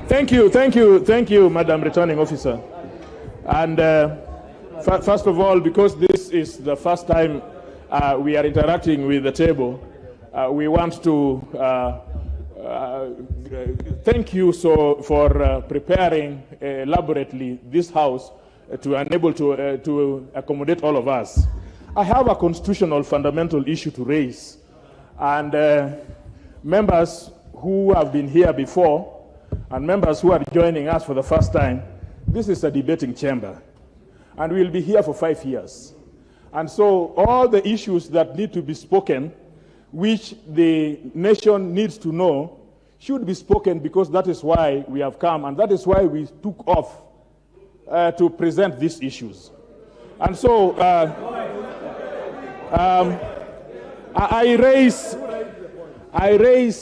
Thank you, Madam Returning Officer. And first of all, because this is the first time we are interacting with the table, we want to thank you for preparing elaborately this House to enable to accommodate all of us. I have a constitutional fundamental issue to raise, and members who have been here before and members who are joining us for the first time, this is a debating chamber, and we'll be here for 5 years. And so all the issues that need to be spoken, which the nation needs to know, should be spoken, because that is why we have come, and that is why we took off to present these issues. And so I raise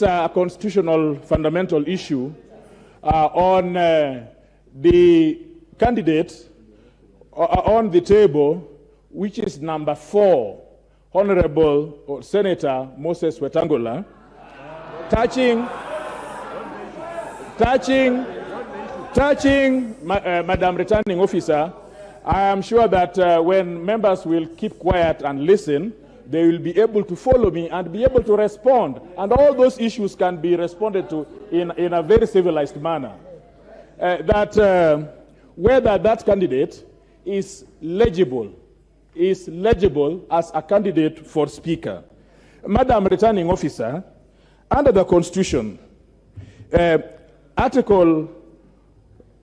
a constitutional fundamental issue on the candidate on the table, which is number 4, Honorable Senator Moses Wetangula, touching Madam Returning Officer. I am sure that when members will keep quiet and listen, they will be able to follow me and be able to respond. And all those issues can be responded to in a very civilized manner. Whether that candidate is legible as a candidate for Speaker. Madam Returning Officer, under the Constitution, Article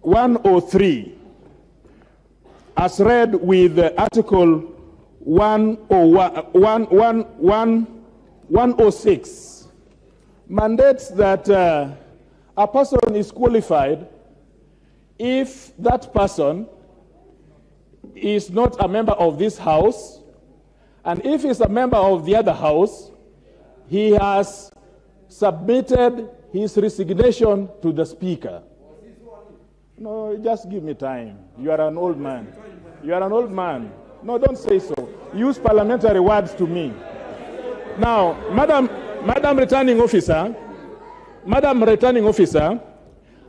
103, as read with Article 106, mandates that a person is qualified if that person is not a member of this House, and if he's a member of the other House, he has submitted his resignation to the Speaker. No, just give me time. You are an old man. You are an old man. No, don't say so. Use parliamentary words to me. Now, Madam Returning Officer,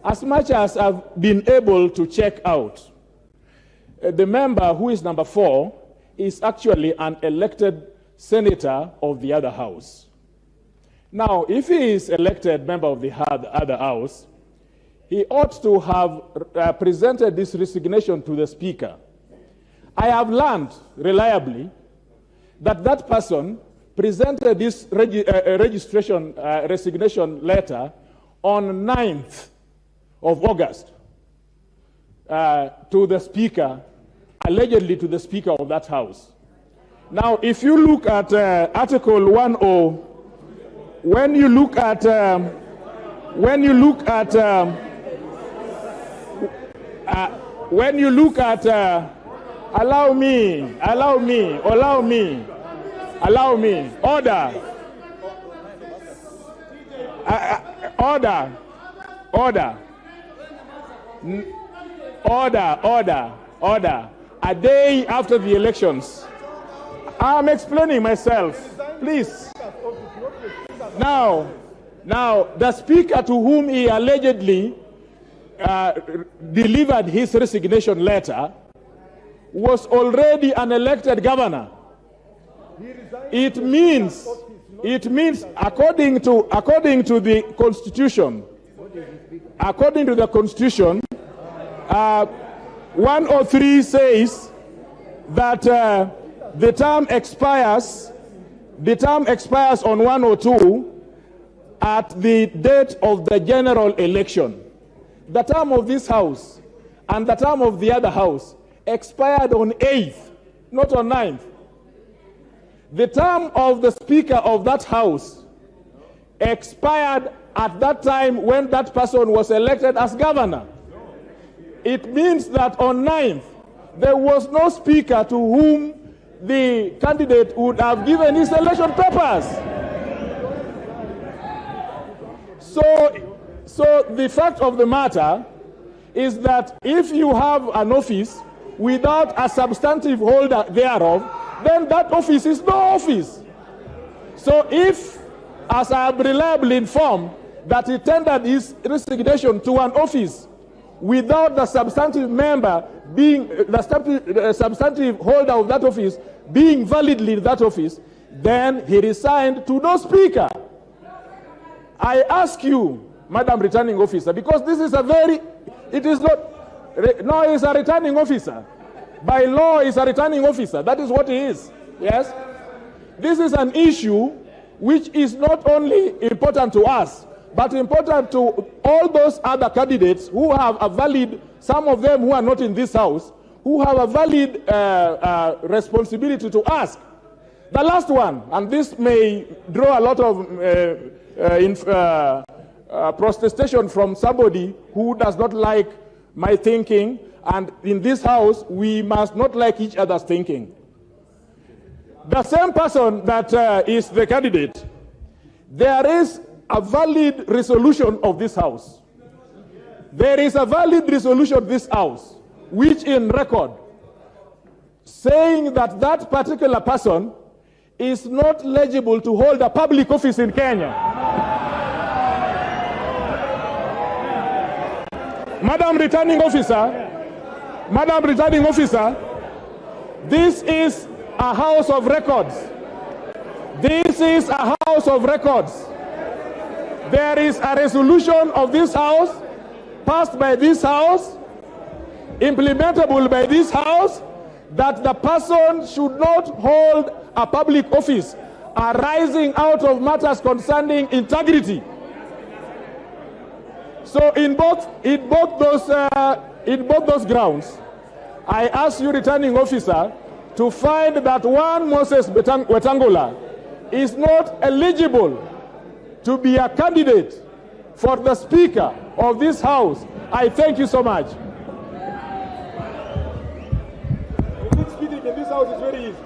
as much as I've been able to check out, the member who is number 4 is actually an elected senator of the other House. Now, if he is elected member of the other House, he ought to have presented this resignation to the Speaker. I have learned reliably that person presented this resignation letter on 9th of August to the Speaker, allegedly to the Speaker of that House. Now, if you look at Article 10, when you look at allow me, order. Order. A day after the elections. I'm explaining myself, please. Now, the Speaker to whom he allegedly delivered his resignation letter was already an elected governor. It means according to the Constitution, 103 says that the term expires on 102 at the date of the general election. The term of this House and the term of the other House expired on 8th, not on 9th. The term of the Speaker of that House expired at that time when that person was elected as governor. It means that on 9th, there was no Speaker to whom the candidate would have given his election papers. So the fact of the matter is that if you have an office without a substantive holder thereof, then that office is no office. So if, as I am reliably informed, that he tendered his resignation to an office without the substantive member being, the substantive holder of that office being validly in that office, then he resigned to no speaker. I ask you, Madam Returning Officer, because this is a very, it is not, no, he's a returning officer. By law, he's a returning officer. That is what he is. Yes? This is an issue which is not only important to us, but important to all those other candidates who have a valid, some of them who are not in this house, who have a valid responsibility to ask. The last one, and this may draw a lot of protestation from somebody who does not like my thinking, and in this house, we must not like each other's thinking. The same person that is the candidate, there is a valid resolution of this house. There is a valid resolution of this house, which in record, saying that that particular person is not eligible to hold a public office in Kenya. Madam Returning Officer, this is a house of records. This is a house of records. There is a resolution of this house, passed by this house, implementable by this house, that the person should not hold a public office arising out of matters concerning integrity. So in both those grounds, I ask you, Returning Officer, to find that one Moses Wetangula is not eligible to be a candidate for the Speaker of this House. I thank you so much. Speaking in this House is very easy.